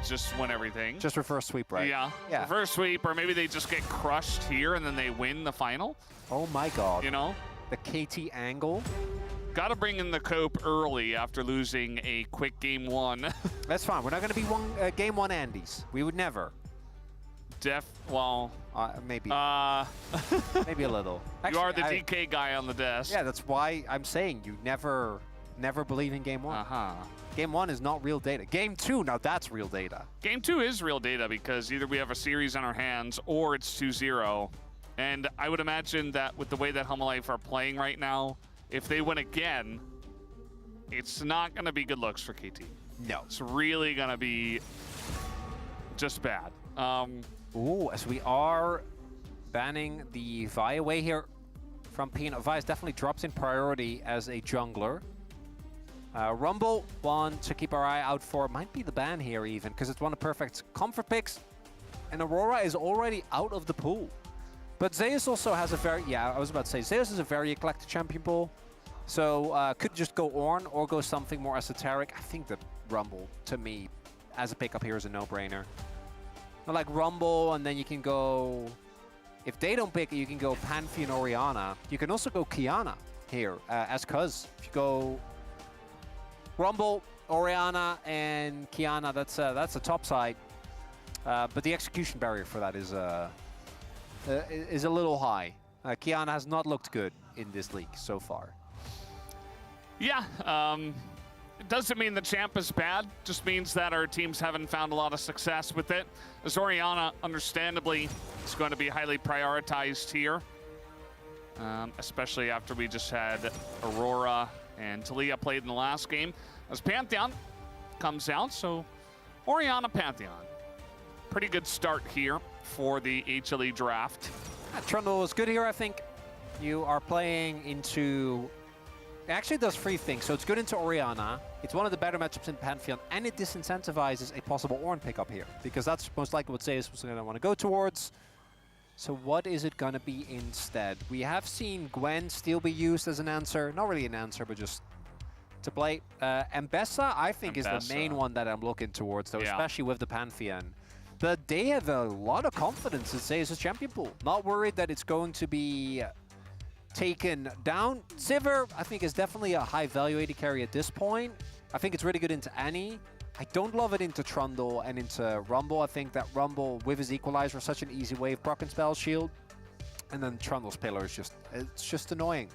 just win everything. Just reverse sweep, right? Yeah. Yeah. Reverse sweep, or maybe they just get crushed here and then they win the final. Oh my god. You know? The KT angle. Got to bring in the cope early after losing a quick game one. That's fine. We're not going to be game one Andes. We would never. Well... maybe. maybe a little. Actually, you are the DK guy on the desk. Yeah, that's why I'm saying you never believe in game one. Game one is not real data. Game two, now that's real data. Game two is real data because either we have a series on our hands or it's 2-0. And I would imagine that with the way that Humalife are playing right now, if they win again, it's not going to be good looks for KT. No. It's really going to be just bad. Ooh, as we are banning the Vi away here from Peanut. Vi definitely drops in priority as a jungler. Rumble, one to keep our eye out for. Might be the ban here even, because it's one of Perfect's comfort picks. And Aurora is already out of the pool. But Zeus also has a very, I was about to say, Zeus is a very eclectic champion pool. So could just go Ornn or go something more esoteric. I think that Rumble, to me, as a pickup here is a no-brainer. Like Rumble, and then you can go... If they don't pick it, you can go Pantheon Orianna. You can also go Kiana here as Cuz. If you go Rumble, Orianna, and Kiana, that's a top side. But the execution barrier for that is a little high. Kiana has not looked good in this league so far. Yeah, it doesn't mean the champ is bad, just means that our teams haven't found a lot of success with it. As Orianna, understandably, is going to be highly prioritized here, especially after we just had Aurora and Talia played in the last game. As Pantheon comes out, so Orianna Pantheon. Pretty good start here for the HLE draft. Trundle is good here, I think. You are playing into... It actually does three things. So it's good into Orianna. It's one of the better matchups in Pantheon, and it disincentivizes a possible Ornn pickup here, because that's most likely what Zeus was going to want to go towards. So what is it going to be instead? We have seen Gwen still be used as an answer. Not really an answer, but just to play. Mbessa, I think, is the main one that I'm looking towards, though, especially with the Pantheon. But they have a lot of confidence in Zeus' champion pool. Not worried that it's going to be taken down. Sivir, I think, is definitely a high value AD carry at this point. I think it's really good into Annie. I don't love it into Trundle and into Rumble. I think that Rumble, with his Equalizer, is such an easy way of proccing Spell Shield. And then Trundle's Pillar is just annoying.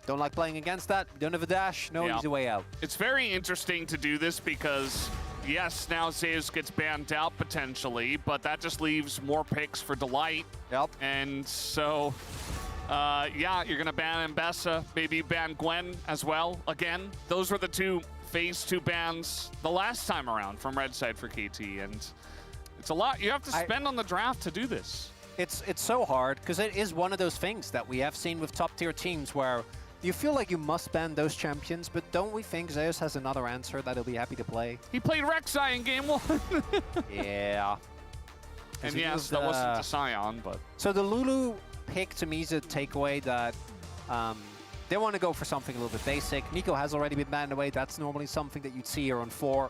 Don't like playing against that. Don't have a dash. No easy way out. It's very interesting to do this because, yes, now Zeus gets banned out potentially, but that just leaves more picks for Delight. Yep. And so... yeah, you're going to ban Mbessa, maybe ban Gwen as well. Again, those were the two phase 2 bans the last time around from Red Side for KT, and it's a lot you have to spend on the draft to do this. It's so hard, because it is one of those things that we have seen with top-tier teams where you feel like you must ban those champions, but don't we think Zeus has another answer that he'll be happy to play? He played Rek'Sai in game 1. Yeah. And yes, that wasn't the Scion, but... So the Lulu pick, to me, is a takeaway that they want to go for something a little bit basic. Nico has already been banned away. That's normally something that you'd see here on 4.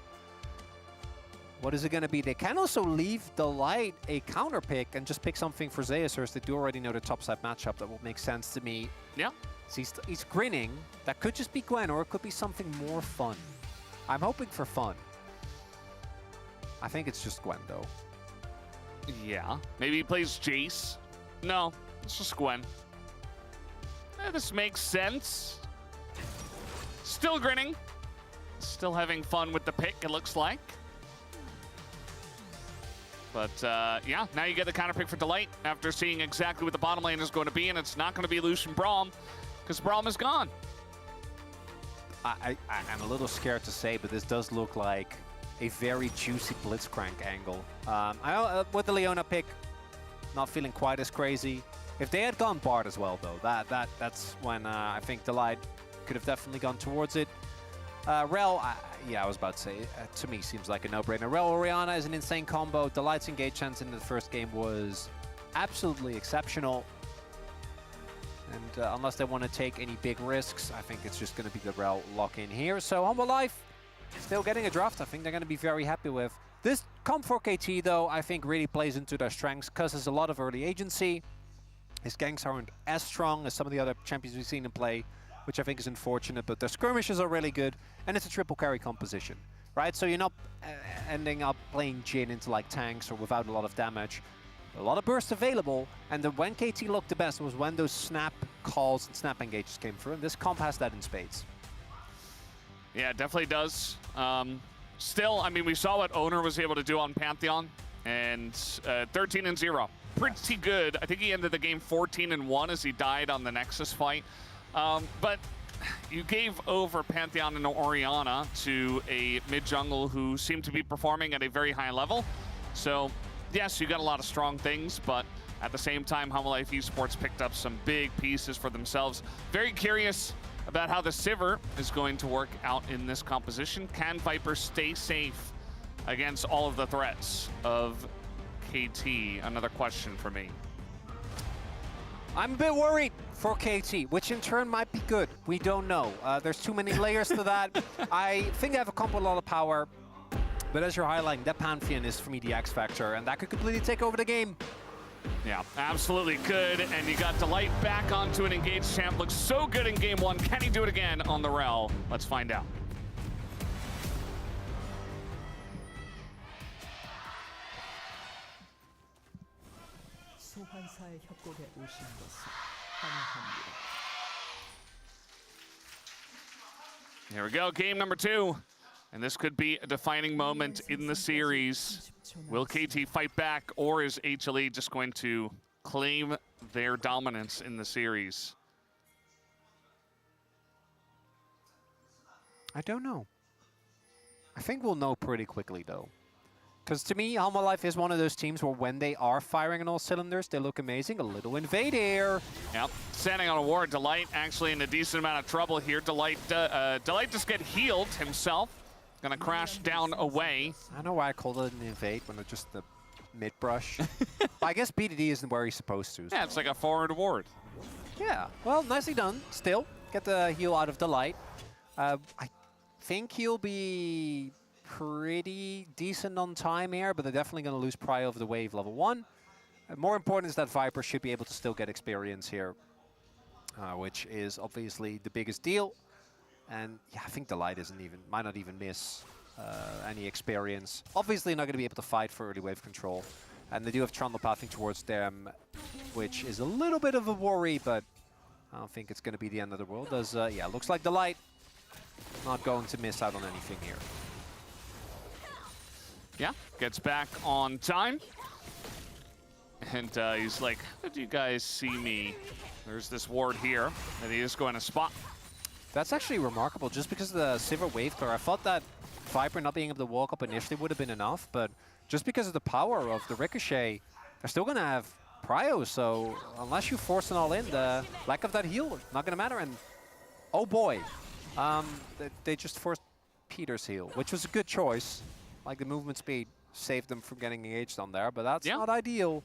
What is it going to be? They can also leave Delight a counter pick and just pick something for Zeus, or they do already know the topside matchup. That will make sense to me. Yeah. So he's grinning. That could just be Gwen, or it could be something more fun. I'm hoping for fun. I think it's just Gwen, though. Yeah. Maybe he plays Jace. No, it's just Gwen. This makes sense. Still grinning. Still having fun with the pick, it looks like. But, yeah, now you get the counter pick for Delight after seeing exactly what the bottom lane is going to be, and it's not going to be Lucian Braum, because Braum is gone. I'm a little scared to say, but this does look like a very juicy Blitzcrank angle. With the Leona pick, not feeling quite as crazy. If they had gone Bard as well, though, that's when I think Delight could have definitely gone towards it. Rel, yeah, I was about to say, to me seems like a no-brainer. Rel Orianna is an insane combo. Delight's engage chance in the first game was absolutely exceptional. And unless they want to take any big risks, I think it's just going to be the Rel lock-in here. So Humalife still getting a draft I think they're going to be very happy with. This comp for KT, though, I think really plays into their strengths because there's a lot of early agency. His ganks aren't as strong as some of the other champions we've seen him play, which I think is unfortunate, but their skirmishes are really good, and it's a triple carry composition, right? So you're not ending up playing Jhin into like tanks or without a lot of damage. A lot of bursts available, and then when KT looked the best was when those snap calls and snap engages came through, and this comp has that in spades. Yeah, it definitely does. Still, I mean, we saw what Owner was able to do on Pantheon, and 13-0. Pretty good. I think he ended the game 14-1 as he died on the Nexus fight. But you gave over Pantheon and Orianna to a mid-jungle who seemed to be performing at a very high level. So, yes, you got a lot of strong things, but at the same time, Homolife Esports picked up some big pieces for themselves. Very curious about how the Sivir is going to work out in this composition. Can Viper stay safe against all of the threats of KT? Another question for me. I'm a bit worried for KT, which in turn might be good. We don't know. There's too many layers to that. I think they have a comp with a lot of power, but as you're highlighting, that Pantheon is for me the X factor, and that could completely take over the game. Yeah, absolutely could. And you got Delight back onto an engaged champ. Looks so good in game one. Can he do it again on the Rel? Let's find out. 소환사의 협곡에 오신 것을 환영합니다. Here we go, game number 2. And this could be a defining moment in the series. Will KT fight back, or is HLE just going to claim their dominance in the series? I don't know. I think we'll know pretty quickly, though. Because to me, Homolife is one of those teams where when they are firing on all cylinders, they look amazing. A little invade here. Yep, standing on a ward. Delight actually in a decent amount of trouble here. Delight just get healed himself. Gonna crash down away. I don't know why I called it an invade when it's just the mid-brush. I guess BDD isn't where he's supposed to. So. Yeah, it's like a forward ward. Yeah, well, nicely done. Still, get the heal out of Delight. I think he'll be pretty decent on time here, but they're definitely going to lose prio over the wave level 1. More important is that Viper should be able to still get experience here, which is obviously the biggest deal. And yeah, I think Delight might not even miss any experience. Obviously not going to be able to fight for early wave control. And they do have Trundle pathing towards them, which is a little bit of a worry, but I don't think it's going to be the end of the world. As yeah, looks like Delight not going to miss out on anything here. Yeah, gets back on time. And he's like, how did you guys see me? There's this ward here that he is going to spot. That's actually remarkable, just because of the Sivir wave clear. I thought that Viper not being able to walk up initially would have been enough, but just because of the power of the Ricochet, they're still going to have prio, so unless you force an all-in, the lack of that heal is not going to matter. And oh boy, they just forced Peter's heal, which was a good choice. Like, the movement speed saved them from getting engaged on there, but that's not ideal.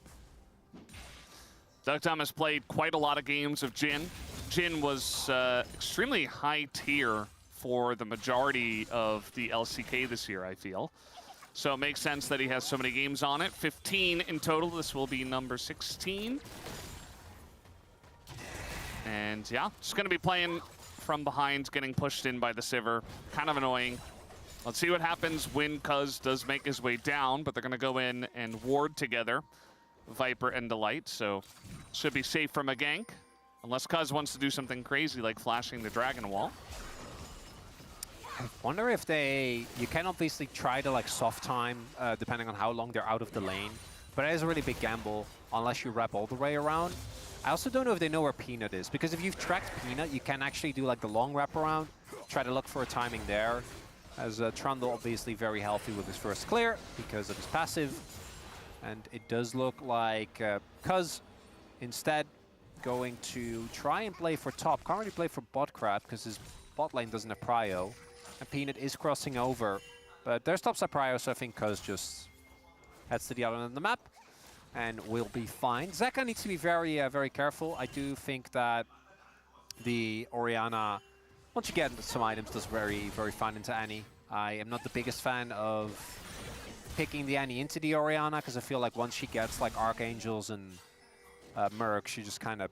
Dugtime has played quite a lot of games of Jhin. Jhin was extremely high tier for the majority of the LCK this year, I feel. So it makes sense that he has so many games on it. 15 in total. This will be number 16. And yeah, just going to be playing from behind, getting pushed in by the Sivir. Kind of annoying. Let's see what happens when Cuz does make his way down, but they're going to go in and ward together, Viper and Delight, so should be safe from a gank. Unless Cuz wants to do something crazy like flashing the Dragon Wall. I wonder if you can obviously try to like soft time, depending on how long they're out of the lane. But it is a really big gamble, unless you wrap all the way around. I also don't know if they know where Peanut is, because if you've tracked Peanut, you can actually do like the long wrap around, try to look for a timing there. As Trundle obviously very healthy with his first clear, because of his passive. And it does look like Cuz instead going to try and play for top. Can't really play for bot crap because his bot lane doesn't have prio. And Peanut is crossing over. But there's topside prio, so I think Cuz just heads to the other end of the map and will be fine. Zeka needs to be very, very careful. I do think that the Orianna, once you get some items, does very, very fine into Annie. I am not the biggest fan of picking the Annie into the Orianna, because I feel like once she gets like Archangels and Merc, she just kind of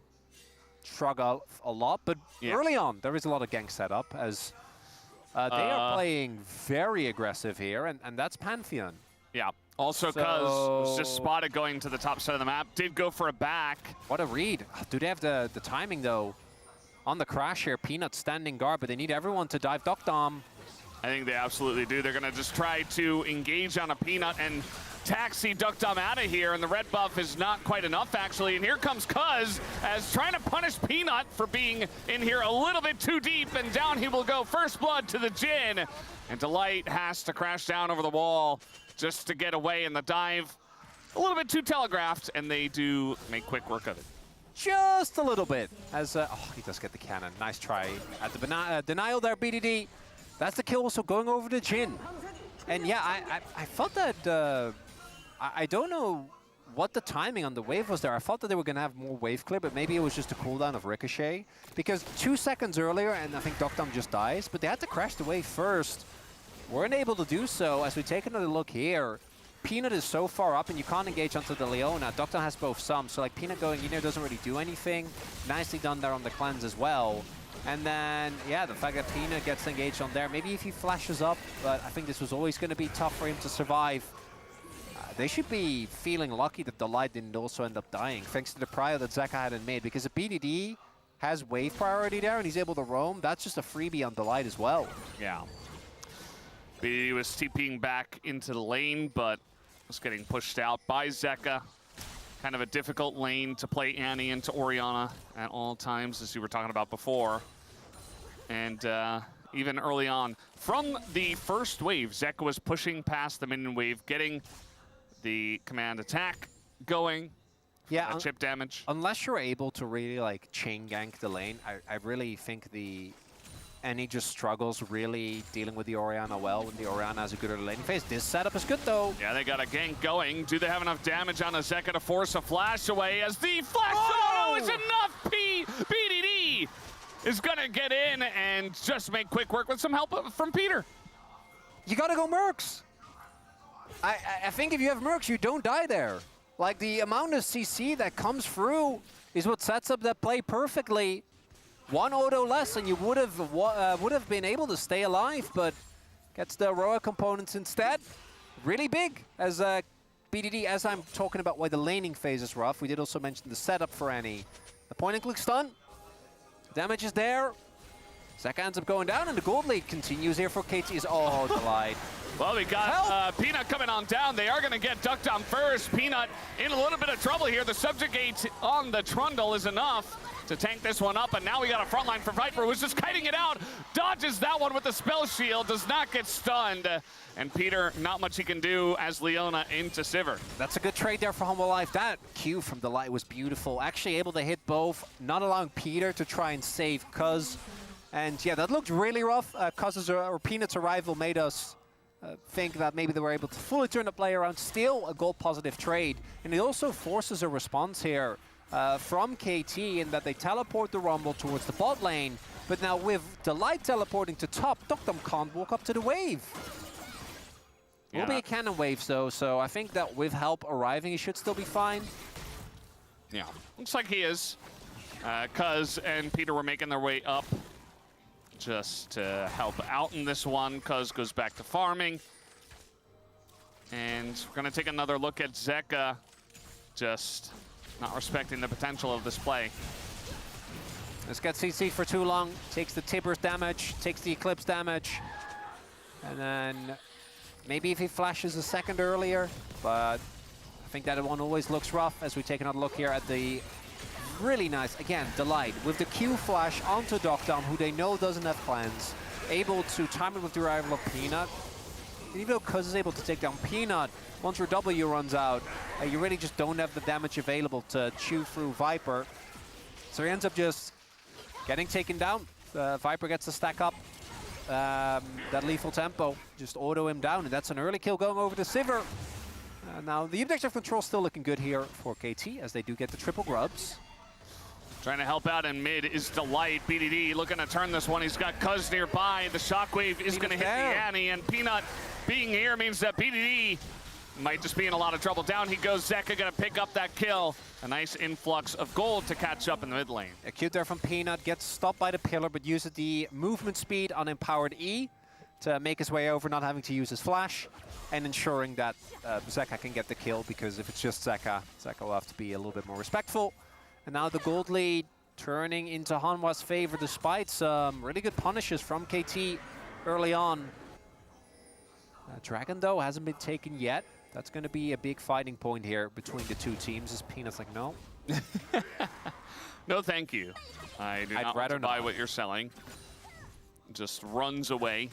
struggle a lot. But early on, there is a lot of gank setup, as they are playing very aggressive here, and that's Pantheon. Yeah. Also, Cuz was just spotted going to the top side of the map. Did go for a back. What a read. Do they have the timing, though? On the crash here, Peanut standing guard, but they need everyone to dive Dokdom. I think they absolutely do. They're going to just try to engage on a Peanut and taxi Dokdom out of here, and the red buff is not quite enough, actually. And here comes Cuz as trying to punish Peanut for being in here a little bit too deep, and down he will go. First blood to the Jhin, and Delight has to crash down over the wall just to get away, in the dive a little bit too telegraphed, and they do make quick work of it. Just a little bit, as oh, he does get the cannon. Nice try at the denial there, BDD. That's the kill, also going over to Jhin. And yeah, I felt that, I don't know what the timing on the wave was there. I thought that they were going to have more wave clear, but maybe it was just a cooldown of Ricochet. Because 2 seconds earlier, and I think Dokdom just dies, but they had to crash the wave first. Weren't able to do so. As we take another look here, Peanut is so far up, and you can't engage onto the Leona. Dokdom has both some, so like Peanut going in there doesn't really do anything. Nicely done there on the cleanse as well. And then, yeah, the fact that Peanut gets engaged on there, maybe if he flashes up, but I think this was always going to be tough for him to survive. They should be feeling lucky that the Light didn't also end up dying, thanks to the prio that Zeka hadn't made, because if BDD has wave priority there and he's able to roam, that's just a freebie on the Light as well. Yeah. BDD was TPing back into the lane, but was getting pushed out by Zeka. Kind of a difficult lane to play Annie into Orianna at all times, as you were talking about before. And even early on, from the first wave, Zeka was pushing past the minion wave, getting the command attack going. Yeah, chip damage. Unless you're able to really like chain gank the lane, I really think the Annie just struggles really dealing with the Orianna well when the Orianna has a good early lane phase. This setup is good though. Yeah, they got a gank going. Do they have enough damage on Zeka to force a flash away, as the flash is enough? BDD is gonna get in and just make quick work with some help from Peter. You gotta go Mercs. I think if you have Mercs, you don't die there. Like, the amount of CC that comes through is what sets up that play perfectly. One auto less and you would have been able to stay alive, but gets the Aurora components instead. Really big, as BDD, as I'm talking about why the laning phase is rough, we did also mention the setup for Annie. The point and click stun, damage is there. Zeka ends up going down, and the gold lead continues here for KT. Oh, Delight. Well, we got Peanut coming on down. They are going to get Dokdom first. Peanut in a little bit of trouble here. The subjugate on the Trundle is enough to tank this one up, and now we got a front line for Viper, who's just kiting it out. Dodges that one with the spell shield, does not get stunned. And Peter, not much he can do as Leona into Sivir. That's a good trade there for Humble Life. That Q from Delight was beautiful. Actually able to hit both, not allowing Peter to try and save Cuz. And yeah, that looked really rough. Cuz's or Peanut's arrival made us think that maybe they were able to fully turn the play around. Still a goal positive trade. And it also forces a response here from KT in that they teleport the Rumble towards the bot lane. But now with Delight teleporting to top, Dokdom can't walk up to the wave. Yeah. Will be a cannon wave though, so I think that with help arriving, he should still be fine. Yeah, looks like he is. Cuz and Peter were making their way up just to help out in this one. Cuz goes back to farming. And we're going to take another look at Zeka, just not respecting the potential of this play. Let's get CC for too long. Takes the Tibbers damage, takes the Eclipse damage. And then maybe if he flashes a second earlier, but I think that one always looks rough as we take another look here at the really nice, again, Delight with the Q flash onto Dokdom, who they know doesn't have cleanse, able to time it with the arrival of Peanut. And even though Cuz is able to take down Peanut, once your W runs out, you really just don't have the damage available to chew through Viper. So he ends up just getting taken down. Viper gets to stack up that lethal tempo, just auto him down, and that's an early kill going over to Sivir. Now the objective control still looking good here for KT as they do get the triple grubs. Trying to help out in mid is Delight. BDD looking to turn this one. He's got Cuz nearby. The shockwave is going to hit the Annie, and Peanut being here means that BDD might just be in a lot of trouble. Down he goes. Zeka gonna pick up that kill. A nice influx of gold to catch up in the mid lane. A cute there from Peanut, gets stopped by the pillar, but uses the movement speed on empowered E to make his way over, not having to use his flash, and ensuring that Zeka can get the kill, because if it's just Zeka, Zeka will have to be a little bit more respectful. And now the gold lead turning into Hanwha's favor, despite some really good punishes from KT early on. Dragon, though, hasn't been taken yet. That's going to be a big fighting point here between the two teams, as Peanut's like, no. No, thank you. I'd not want to buy what you're selling. Just runs away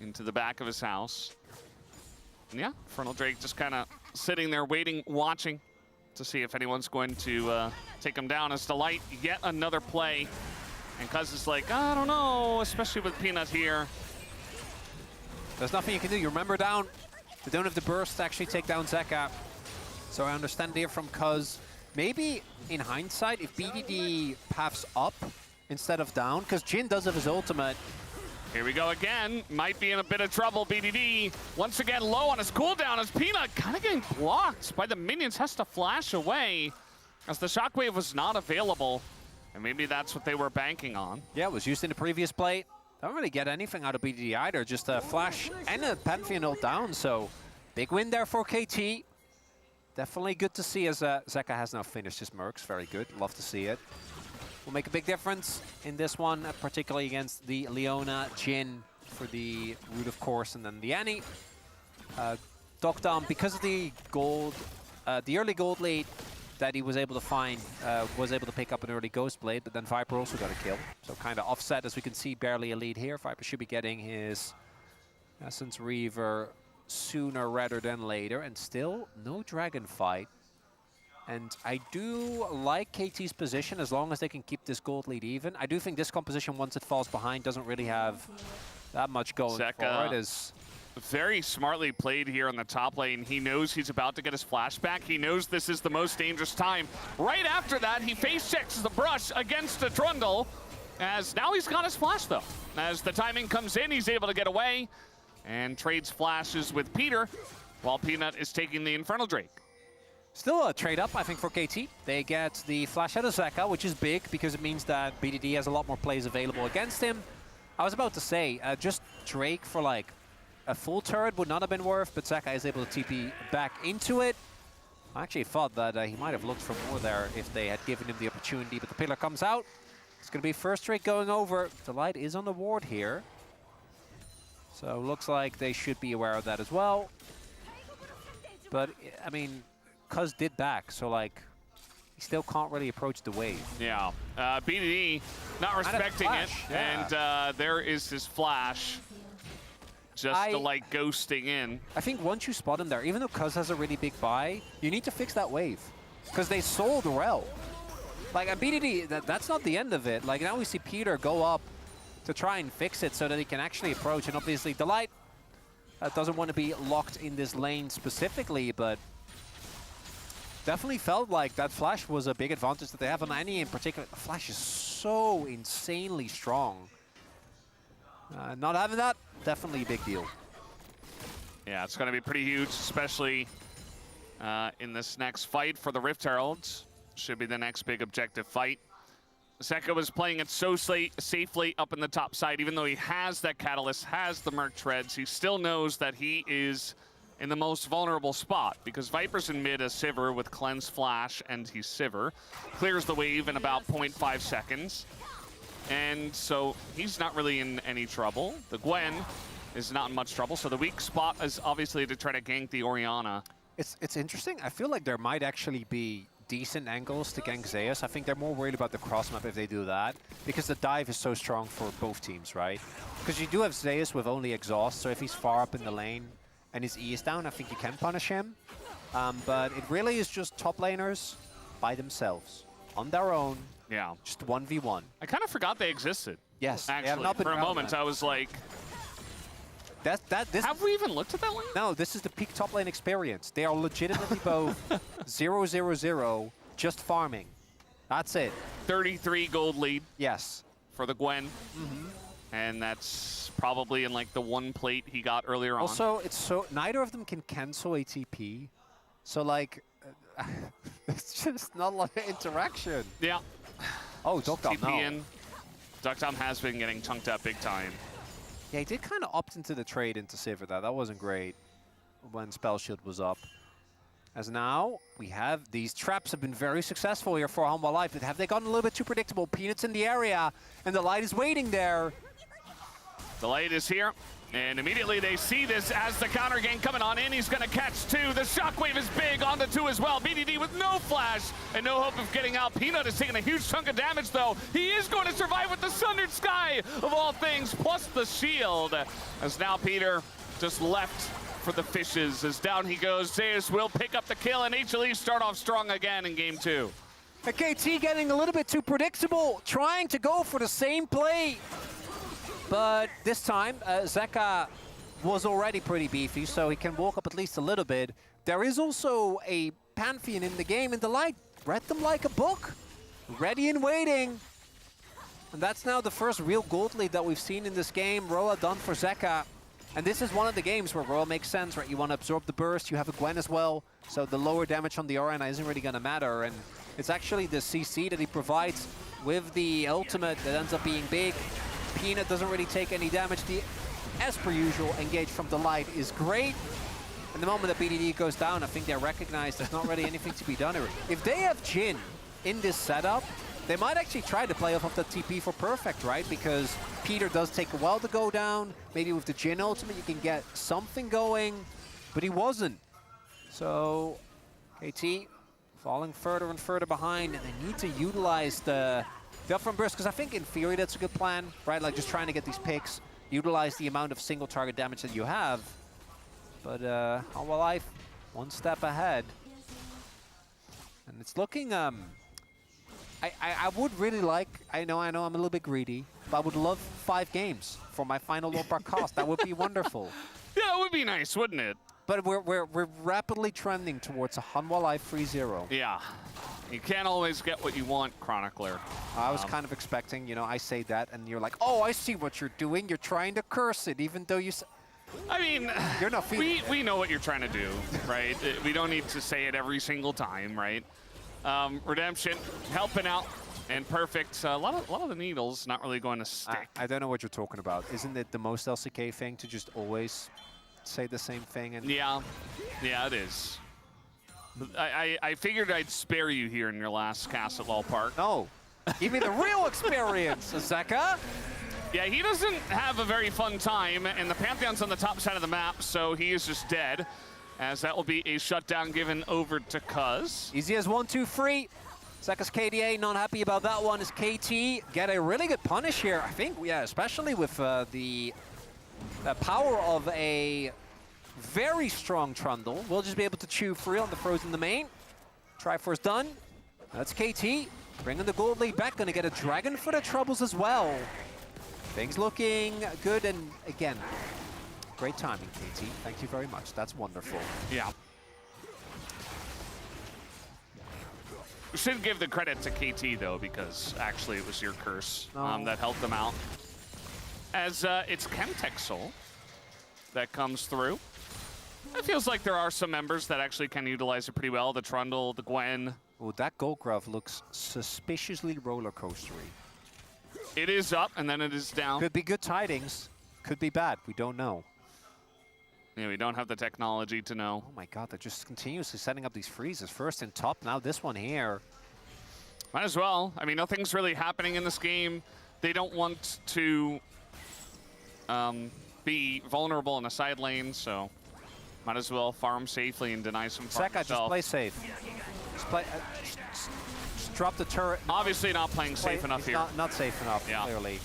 into the back of his house. And yeah, Infernal Drake just kind of sitting there waiting, watching to see if anyone's going to take him down. As Delight, yet another play. And Cuz is like, I don't know, especially with Peanut here. There's nothing you can do. You remember down. They don't have the burst to actually take down Zeka. So I understand here from Cuz. Maybe in hindsight, if BDD paths up instead of down, because Jhin does have his ultimate. Here we go again. Might be in a bit of trouble. BDD once again low on his cooldown as Peanut kind of getting blocked by the minions. Has to flash away as the shockwave was not available. And maybe that's what they were banking on. Yeah, it was used in the previous play. Don't really get anything out of BDD either. Just a flash and a Pantheon ult down. So big win there for KT. Definitely good to see, as Zeka has now finished his mercs. Very good. Love to see it. Will make a big difference in this one, particularly against the Leona, Jhin for the root, of course, and then the Annie. Dokdam, because of the gold, the early gold lead that he was able to find, was able to pick up an early Ghost Blade, but then Viper also got a kill. So kind of offset, as we can see, barely a lead here. Viper should be getting his Essence Reaver sooner rather than later, and still no dragon fight. And I do like KT's position as long as they can keep this gold lead even. I do think this composition, once it falls behind, doesn't really have that much going for it. Very smartly played here on the top lane. He knows he's about to get his flashback. He knows this is the most dangerous time. Right after that, he face checks the brush against a Trundle, as now he's got his flash, though. As the timing comes in, he's able to get away and trades flashes with Peter, while Peanut is taking the Infernal Drake. Still a trade up, I think, for KT. They get the flash out of Zeka, which is big because it means that BDD has a lot more plays available against him. I was about to say, just Drake for like a full turret would not have been worth, but Zeka is able to TP back into it. I actually thought that he might have looked for more there if they had given him the opportunity, but the pillar comes out. It's going to be first Drake going over. Delight is on the ward here. So looks like they should be aware of that as well. But, I mean, Cuz did back, so like, he still can't really approach the wave. Yeah, BDD not respecting it, yeah. And there is his flash. Just like ghosting in. I think once you spot him there, even though Cuz has a really big buy, you need to fix that wave. Because they sold Rel. Like, at BDD, that's not the end of it. Like, now we see Peter go up to try and fix it so that he can actually approach. And obviously, Delight doesn't want to be locked in this lane specifically, but definitely felt like that flash was a big advantage that they have on Annie in particular. The flash is so insanely strong. Not having that, definitely a big deal. Yeah, it's going to be pretty huge, especially in this next fight for the Rift Heralds. Should be the next big objective fight. Zeka was playing it so safely up in the top side, even though he has that Catalyst, has the Merc Treads, he still knows that he is in the most vulnerable spot, because Viper's in mid as Sivir with Cleanse Flash, and he's Sivir. Clears the wave in about 0.5 seconds. And so he's not really in any trouble. The Gwen is not in much trouble, so the weak spot is obviously to try to gank the Orianna. It's interesting. I feel like there might actually be decent angles to gank Zeus. I think they're more worried about the cross map if they do that, because the dive is so strong for both teams, right? Because you do have Zeus with only exhaust, so if he's far up in the lane and his E is down, I think you can punish him. But it really is just top laners by themselves, on their own. Yeah. Just 1v1. I kind of forgot they existed. Yes. Actually, for a moment, I was like, have we even looked at that lane? No, this is the peak top lane experience. They are legitimately both 0-0-0, just farming. That's it. 33 gold lead. Yes. For the Gwen. And that's probably in like the one plate he got earlier on. Also, it's so neither of them can cancel ATP. So like, it's just not a lot of interaction. Yeah. Oh, Dokdom, TP no. in. Dokdom has been getting chunked up big time. Yeah, he did kind of opt into the trade into Sivir that. That wasn't great when Spell Shield was up. As now, we have these traps have been very successful here for Hanwha Life, but have they gotten a little bit too predictable? Peanuts in the area, and the Light is waiting there. The Light is here, and immediately they see this as the counter game coming on in. He's gonna catch 2. The shockwave is big on the 2 as well. BDD with no flash and no hope of getting out. Peanut is taking a huge chunk of damage though. He is going to survive with the Sundered Sky of all things, plus the shield. As now Peter just left for the fishes, as down he goes. Zeus will pick up the kill, and HLE start off strong again in game 2. The KT getting a little bit too predictable, trying to go for the same play. But this time, Zeka was already pretty beefy, so he can walk up at least a little bit. There is also a Pantheon in the game, and the Light read them like a book. Ready and waiting. And that's now the first real gold lead that we've seen in this game. Roa done for Zeka. And this is one of the games where Roa makes sense, right? You want to absorb the burst, you have a Gwen as well, so the lower damage on the Orianna isn't really going to matter. And it's actually the CC that he provides with the ultimate that ends up being big. Peanut doesn't really take any damage. The, as per usual, engage from the Light is great. And the moment that BDD goes down, I think they recognize there's not really anything to be done here. If they have Jhin in this setup, they might actually try to play off of the TP for perfect, right? Because Peter does take a while to go down. Maybe with the Jhin ultimate, you can get something going, but he wasn't. So KT falling further and further behind, and they need to utilize the upfront burst, because I think in theory that's a good plan, right? Like just trying to get these picks, utilize the amount of single target damage that you have. But Hanwha Life, one step ahead. And it's looking, I would really like, I know I'm a little bit greedy, but I would love 5 games for my final Lord Bar cost. That would be wonderful. Yeah, it would be nice, wouldn't it? But we're rapidly trending towards a Hanwha Life 3-0. Yeah. You can't always get what you want, Chronicler. I was kind of expecting, you know, I say that, and you're like, oh, I see what you're doing. You're trying to curse it, even though you... I mean, you're not feeling we know what you're trying to do, right? We don't need to say it every single time, right? Redemption helping out, and perfect. A lot of the needles not really going to stick. I don't know what you're talking about. Isn't it the most LCK thing to just always say the same thing? And yeah, it is. I figured I'd spare you here in your last cast at Lol Park. No, give me the real experience, Zeka. Yeah, he doesn't have a very fun time, and the Pantheon's on the top side of the map, so he is just dead, as that will be a shutdown given over to Cuz. Easy as 1, 2, 3. Zeka's KDA, not happy about that one. Is KT get a really good punish here, I think, yeah, especially with the power of a very strong Trundle. We'll just be able to chew free on the Frozen domain. Triforce done. That's KT, bringing the gold lead back, gonna get a Dragon for the troubles as well. Things looking good, and again, great timing, KT. Thank you very much. That's wonderful. Yeah. We should give the credit to KT, though, because actually it was your curse that helped them out. As it's Chemtech Soul that comes through. It feels like there are some members that actually can utilize it pretty well. The Trundle, the Gwen. Oh, that Gold Glove looks suspiciously roller coastery. It is up, and then it is down. Could be good tidings. Could be bad. We don't know. Yeah, we don't have the technology to know. Oh my god, they're just continuously setting up these freezes. First in top, now this one here. Might as well. I mean, nothing's really happening in this game. They don't want to be vulnerable in the side lane, so might as well farm safely and deny some farm Zeka, just play safe. Just play... just drop the turret. Obviously not playing safe enough here. Not safe enough, yeah. Clearly.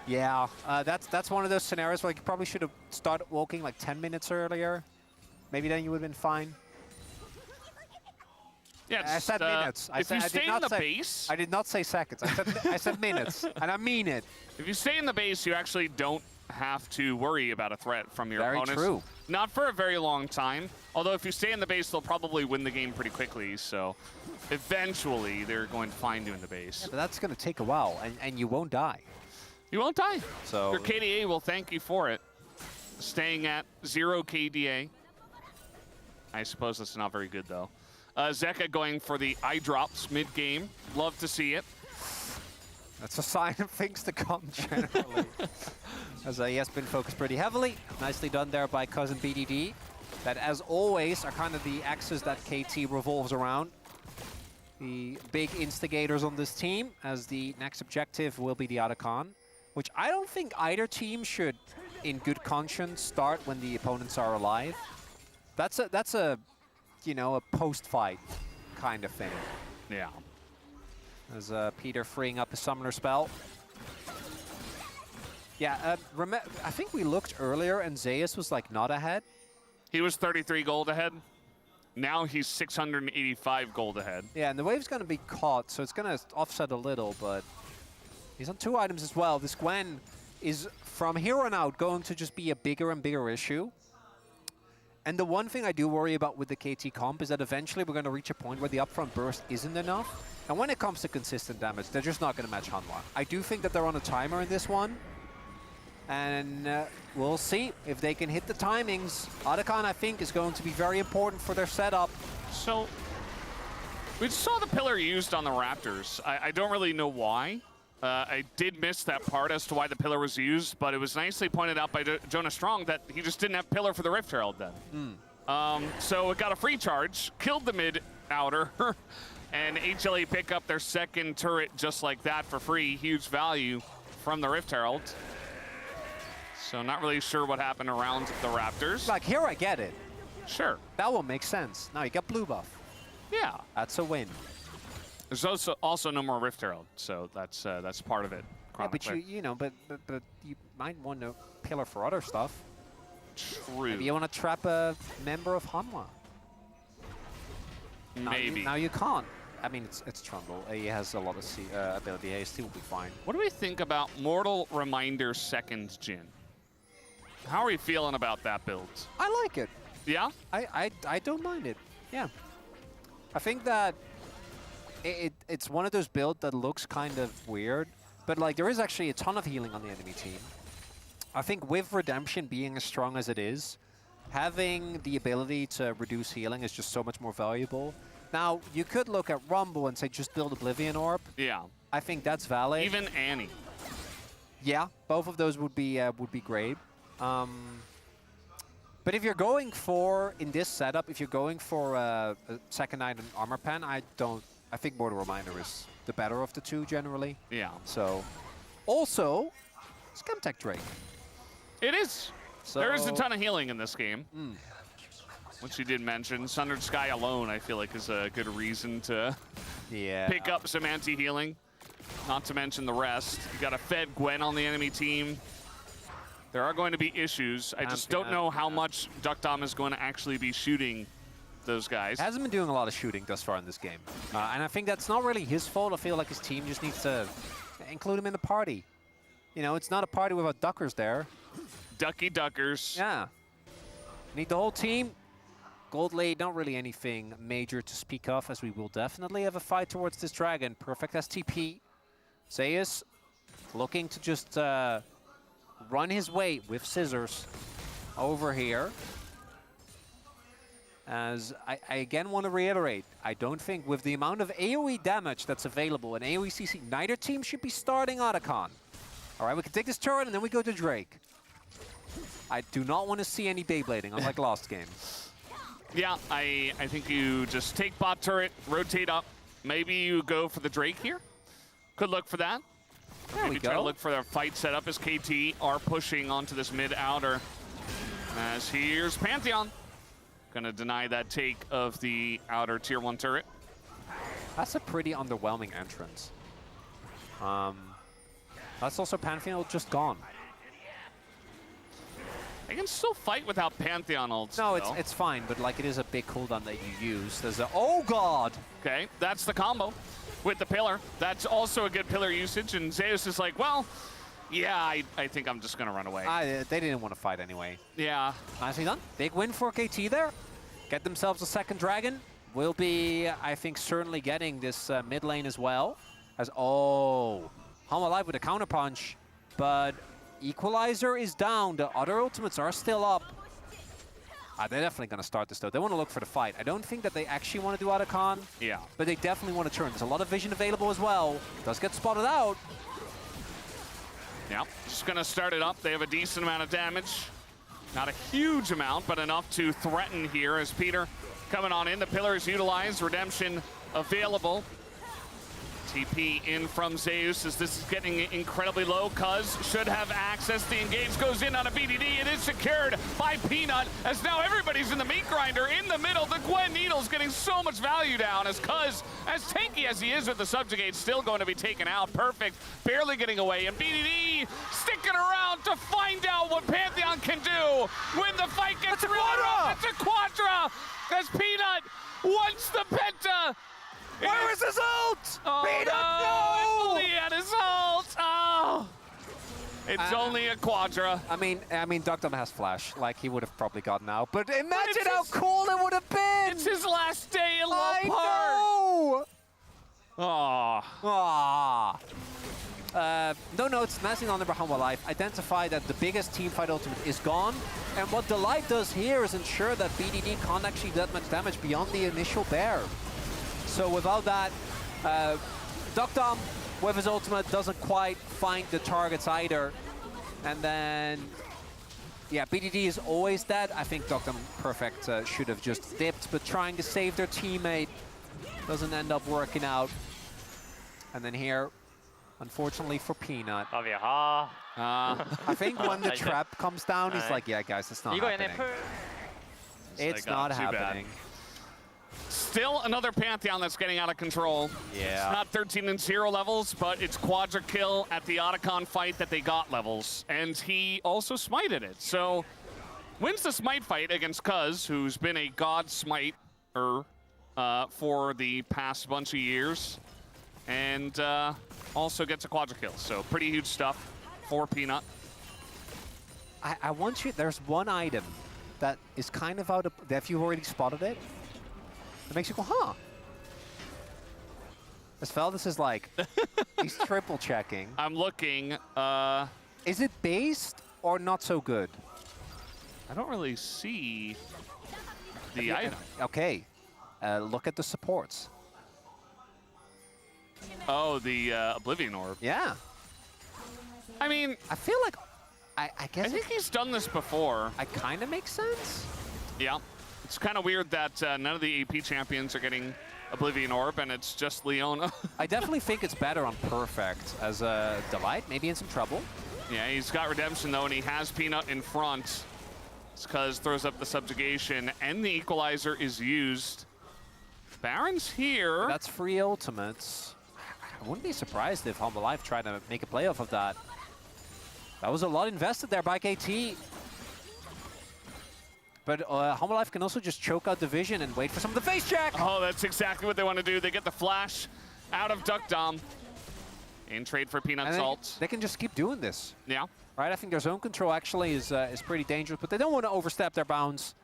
Yeah, that's one of those scenarios where you probably should have started walking like 10 minutes earlier. Maybe then you would have been fine. Yeah, I said minutes. I stay in the base... I did not say seconds. I said minutes, and I mean it. If you stay in the base, you actually don't have to worry about a threat from your opponents. Very true. Not for a very long time. Although if you stay in the base, they'll probably win the game pretty quickly. So eventually, they're going to find you in the base. Yeah, but that's going to take a while, and you won't die. You won't die. So Your KDA will thank you for it. Staying at 0 KDA. I suppose that's not very good, though. Zeka going for the eye drops mid-game. Love to see it. that's a sign of things to come, generally. As he has been focused pretty heavily. Nicely done there by Cousin BDD. That, as always, are kind of the axes that KT revolves around. The big instigators on this team, as the next objective will be the Otacon, which I don't think either team should, in good conscience, start when the opponents are alive. That's a you know, a post-fight kind of thing. Yeah. As Peter freeing up his summoner spell. Yeah, I think we looked earlier and Zeus was like not ahead. He was 33 gold ahead. Now he's 685 gold ahead. Yeah, and the wave's going to be caught, so it's going to offset a little, but he's on 2 items as well. This Gwen is, from here on out, going to just be a bigger and bigger issue. And the one thing I do worry about with the KT comp is that eventually we're going to reach a point where the upfront burst isn't enough. And when it comes to consistent damage, they're just not going to match Hanwha. I do think that they're on a timer in this one. And we'll see if they can hit the timings. Otacon, I think, is going to be very important for their setup. So, we saw the pillar used on the Raptors. I don't really know why. I did miss that part as to why the pillar was used, but it was nicely pointed out by Jonah Strong that he just didn't have pillar for the Rift Herald then. So it got a free charge, killed the mid outer, and HLE pick up their second turret just like that for free. Huge value from the Rift Herald. So not really sure what happened around the Raptors. Like, here I get it. Sure. That will make sense. Now you got blue buff. Yeah. That's a win. There's also no more Rift Herald, so that's part of it. Yeah, but you know, but you might want to pillar for other stuff. True. Maybe you want to trap a member of Hanwha. Maybe. Now you can't. I mean, it's Trundle. He has a lot of ability. He still will be fine. What do we think about Mortal Reminder second Jhin? How are we feeling about that build? I like it. Yeah? I don't mind it. Yeah. I think that it's one of those builds that looks kind of weird, but like there is actually a ton of healing on the enemy team. I think with Redemption being as strong as it is, having the ability to reduce healing is just so much more valuable. Now, you could look at Rumble and say just build Oblivion Orb. Yeah. I think that's valid. Even Annie. Yeah, both of those would be great. But if you're going for, in this setup, if you're going for a second item armor pen, I think Mortal Reminder is the better of the two generally. Yeah. So, also, Scumtech Drake. It is. So, there is a ton of healing in this game. Which you did mention. Sundered Sky alone, I feel like, is a good reason to pick up some anti-healing. Not to mention the rest. You got a fed Gwen on the enemy team. There are going to be issues. I just don't know how much Duckdom is going to actually be shooting those guys. Hasn't been doing a lot of shooting thus far in this game. And I think that's not really his fault. I feel like his team just needs to include him in the party. You know, it's not a party without Duckers there. Ducky Duckers. Yeah. Need the whole team. Gold Lade, not really anything major to speak of, as we will definitely have a fight towards this dragon. Perfect STP. Zeus looking to just run his way with scissors over here. As I again want to reiterate, I don't think with the amount of AoE damage that's available in AoE CC, neither team should be starting Otacon. All right, we can take this turret and then we go to Drake. I do not want to see any Beyblading, unlike last game. Yeah, I think you just take bot turret, rotate up. Maybe you go for the Drake here. Could look for that. There Maybe we try to go. look for their fight setup as KT are pushing onto this mid-outer. As here's Pantheon. Gonna deny that take of the outer tier 1 turret. That's a pretty underwhelming entrance. That's also Pantheon just gone. They can still fight without Pantheon ults. No, though. it's fine, but like it is a big cooldown that you use. There's a, oh god! Okay, that's the combo with the pillar. That's also a good pillar usage, and Zeus is like, well, yeah, I think I'm just gonna run away. They didn't want to fight anyway. Yeah. Nicely done. Big win for KT there. Get themselves a second dragon. Will be, I think, certainly getting this mid lane as well. As, oh, Home Alive with a counter punch. but Equalizer is down. The other ultimates are still up. They're definitely going to start this, though. They want to look for the fight. I don't think that they actually want to do Otacon. Yeah. But they definitely want to turn. There's a lot of vision available as well. Does get spotted out. Yeah, just going to start it up. They have a decent amount of damage. Not a huge amount, but enough to threaten here as Peter coming on in. The pillar is utilized. Redemption available. TP in from Zeus as this is getting incredibly low. Cuz should have access. The engage goes in on a BDD. It is secured by Peanut as now everybody's in the meat grinder in the middle. The Gwen Needle's getting so much value down as Cuz, as tanky as he is with the subjugate, still going to be taken out. Perfect, barely getting away. And BDD sticking around to find out what Pantheon can do when the fight gets real rough. It's a Quadra as Peanut wants the Penta. Where is his ult? Oh, Peanut, no! no! He had his ult! Oh! It's only a Quadra. I mean, Dugdom has flash. Like, he would have probably gotten out. But imagine how cool it would have been! It's his last day in I Love Park! know! Oh. No notes, nothing on the Bahama Life. Identify that the biggest teamfight ultimate is gone. And what Delight does here is ensure that BDD can't actually do that much damage beyond the initial bear. So without that, Dugdom with his ultimate doesn't quite find the targets either. And then, yeah, BDD is always dead. I think Dugdom Perfect should have just dipped, but trying to save their teammate doesn't end up working out. And then here, unfortunately for Peanut, I think when the trap comes down, he's like, yeah, guys, it's not happening. It's not happening. Still another Pantheon that's getting out of control. Yeah. It's not 13-0 levels, but it's Quadra kill at the Otacon fight that they got levels. And he also smited it. So wins the smite fight against Cuz, who's been a god smiter for the past bunch of years. And also gets a Quadra kill. So pretty huge stuff for Peanut. I want you, there's one item that is kind of out of, have you already spotted it? It makes you go, huh? As Feldus is like, he's triple checking. I'm looking. Is it based or not so good? I don't really see the item. Okay, look at the supports. Oh, the Oblivion Orb. Yeah. I mean, I feel like, I guess I think he's done this before. it kind of makes sense. Yeah. It's kind of weird that none of the AP champions are getting Oblivion Orb, and it's just Leona. I definitely think it's better on Perfect as a Delight, maybe in some trouble. Yeah, he's got Redemption, though, and he has Peanut in front. It's because throws up the Subjugation, and the Equalizer is used. Baron's here. That's free ultimates. I wouldn't be surprised if Humble Life tried to make a play off of that. That was a lot invested there by KT. But Humble Life can also just choke out the vision and wait for some of the face check. Oh, that's exactly what they want to do. They get the flash out of Dugdom in trade for Peanut's ult. They can just keep doing this. Yeah. Right, I think their zone control actually is pretty dangerous, but they don't want to overstep their bounds.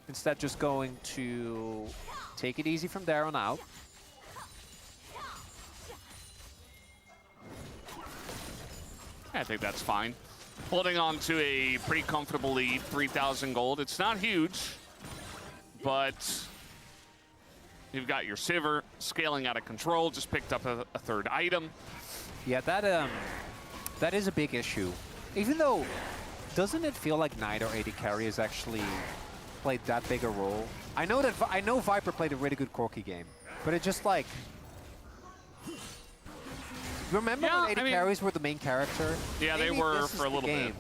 Instead, just going to take it easy from there on out. I think that's fine. Holding on to a pretty comfortable lead, 3,000 gold. It's not huge, but you've got your Sivir scaling out of control, just picked up a third item. Yeah, that is a big issue. Even though, doesn't it feel like Knight or AD Carry has actually played that big a role? I know Viper played a really good Corki game, but it just like, remember when AD Carries were the main character? Yeah, they were for a little bit.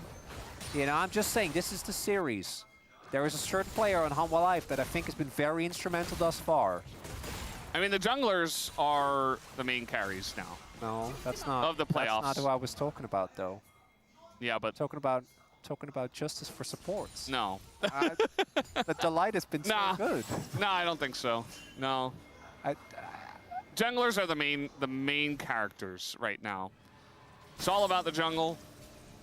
You know, I'm just saying, this is the series. There is a certain player on Humble Life that I think has been very instrumental thus far. I mean, the junglers are the main carries now. No, that's not. Of the playoffs. That's not who I was talking about, though. Yeah, but Talking about justice for supports. no. The Delight has been so good. No, I don't think so. No. Junglers are the main characters right now. It's all about the jungle.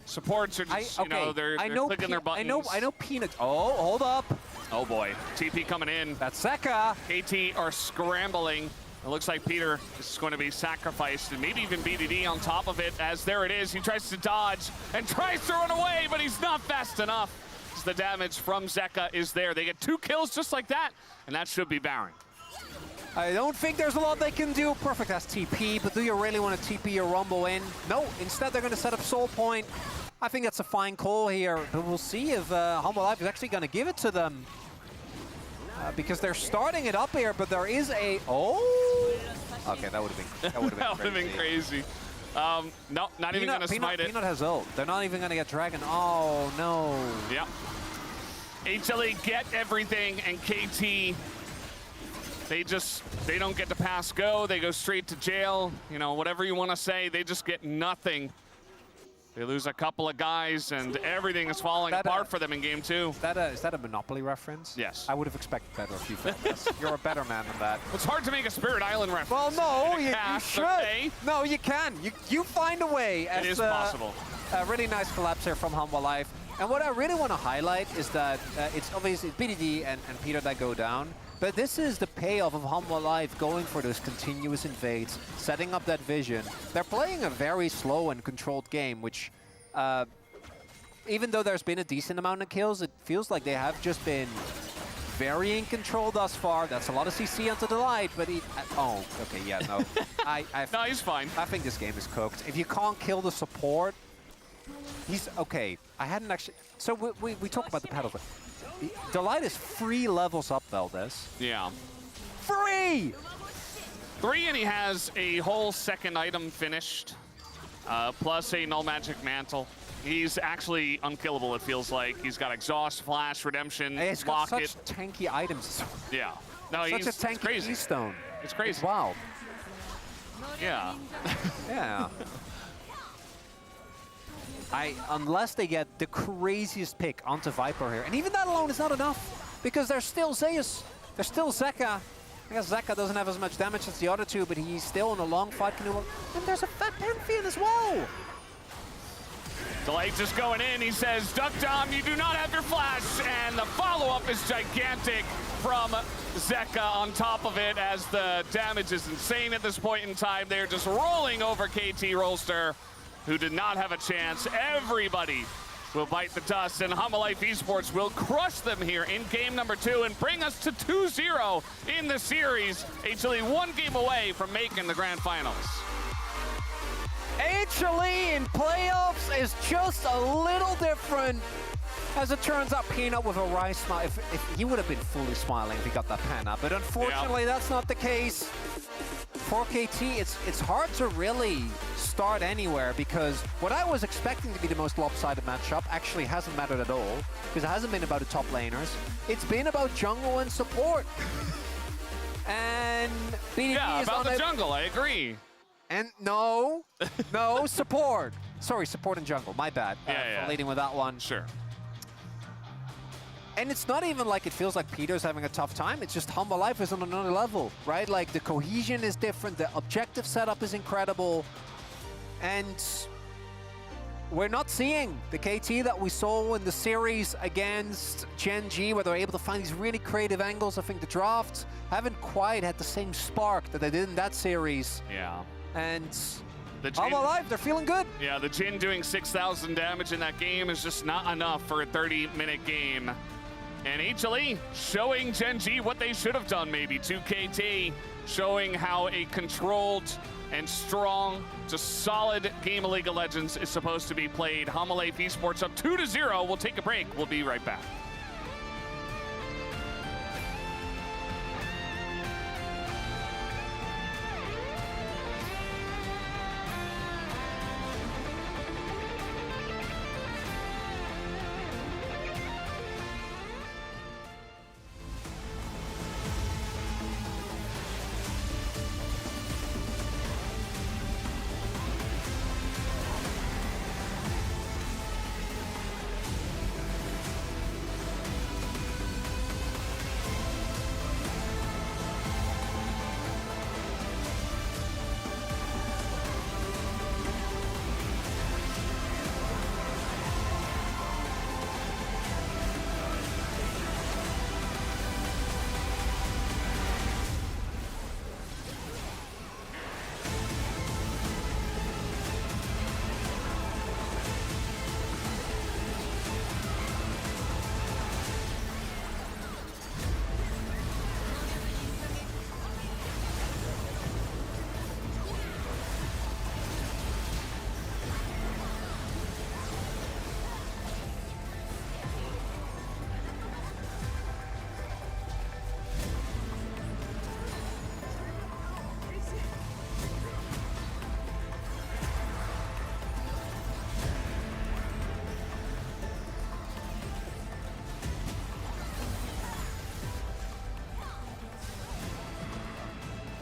Supports are just, you know, they're clicking their buttons. I know Peanut. Oh, hold up. Oh boy, TP coming in. That's Seka. KT are scrambling. It looks like Peter is going to be sacrificed, and maybe even BDD on top of it, as there it is. He tries to dodge and tries to run away, but he's not fast enough. As the damage from Zeka is there. They get 2 kills just like that, and that should be Baron. I don't think there's a lot they can do. Perfect as TP, but do you really want to TP your Rumble in? No, instead they're going to set up Soul Point. I think that's a fine call here, but we'll see if Humble Life is actually going to give it to them. Because they're starting it up here, but there is a... Oh! Okay, that would have been, That would have been crazy. No, not even going to smite it. Peanut has ult. They're not even going to get Dragon. Oh, no. Yep. HLE get everything, and KT, they don't get to pass go. They go straight to jail. You know, whatever you want to say, they just get nothing. They lose a couple of guys, and everything is falling apart for them in game 2. Is that a Monopoly reference? Yes. I would have expected better if you felt this. You're a better man than that. It's hard to make a Spirit Island reference. Well, no, you should. Okay. No, you can. You find a way. It is possible. A really nice collapse here from Humble Life. And what I really want to highlight is that it's obviously BDD and Peter that go down. But this is the payoff of Humble Life going for those continuous invades, setting up that vision. They're playing a very slow and controlled game, which, even though there's been a decent amount of kills, it feels like they have just been very in control thus far. That's a lot of CC onto the light, but oh, okay, yeah, no. No, he's fine. I think this game is cooked. If you can't kill the support, he's okay. I hadn't actually... So we talk about the paddle, but the light is 3 levels up, Valdez. Yeah. 3! 3, and he has a whole second item finished, plus a null magic mantle. He's actually unkillable, it feels like. He's got exhaust, flash, redemption, He's got locket. such tanky items. Yeah. No, Such he's a tanky crazy. keystone. It's crazy. It's wild. Yeah. Yeah. Unless they get the craziest pick onto Viper here, and even that alone is not enough, because there's still Zeus, there's still Zeka. I guess Zeka doesn't have as much damage as the other two, but he's still in a long fight. And there's a fat Pantheon as well. Delay just going in. He says, Duck Dom, you do not have your flash. And the follow-up is gigantic from Zeka on top of it, as the damage is insane at this point in time. They're just rolling over KT Rolster, who did not have a chance. Everybody will bite the dust, and Humble Life Esports will crush them here in game number 2 and bring us to 2-0 in the series. HLE 1 game away from making the grand finals. HLE in playoffs is just a little different. As it turns out, Peanut with a wry smile. If he would have been fully smiling if he got that Pana, but unfortunately that's not the case. For KT, it's hard to really start anywhere, because what I was expecting to be the most lopsided matchup actually hasn't mattered at all, because it hasn't been about the top laners. It's been about jungle and support. And BDD is about on the jungle, I agree. And no, support. Sorry, support and jungle. My bad. For leading with that one. Sure. And it's not even like it feels like Peter's having a tough time. It's just Humble Life is on another level, right? Like the cohesion is different. The objective setup is incredible. And we're not seeing the KT that we saw in the series against Gen G, where they're able to find these really creative angles. I think the drafts haven't quite had the same spark that they did in that series. Yeah. And the Humble Life, they're feeling good. Yeah, the Jin doing 6,000 damage in that game is just not enough for a 30-minute game. And HLE showing Gen G what they should have done maybe to KT, showing how a controlled and strong, just solid game of League of Legends is supposed to be played. Humble Life Esports up 2-0. We'll take a break. We'll be right back.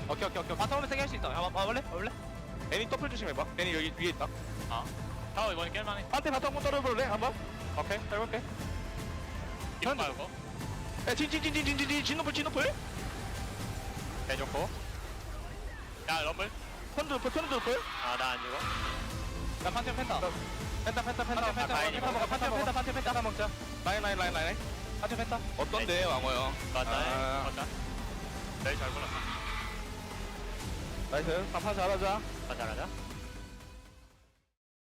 오케이. 바텀을 세게 할 수 있어. 한번 와볼래? 애니 더블 조심해봐. 애니 여기 위에 있다. 타워 이번에 깰만해. 한테 바텀 한번 떨어볼래? 한번? 오케이, 떨볼게. 이거 말고. 야, 진노플. 대좋고. 야 럼블. 턴드 노플. 나 안 죽어. 나 판테온 펜타. 펜타 하나 먹자. 라인. 판테온 펜타. 어떤데, 왕호 형? 맞다. 내일 잘 골랐어. 나이스. 한판 잘하자. 잘하자.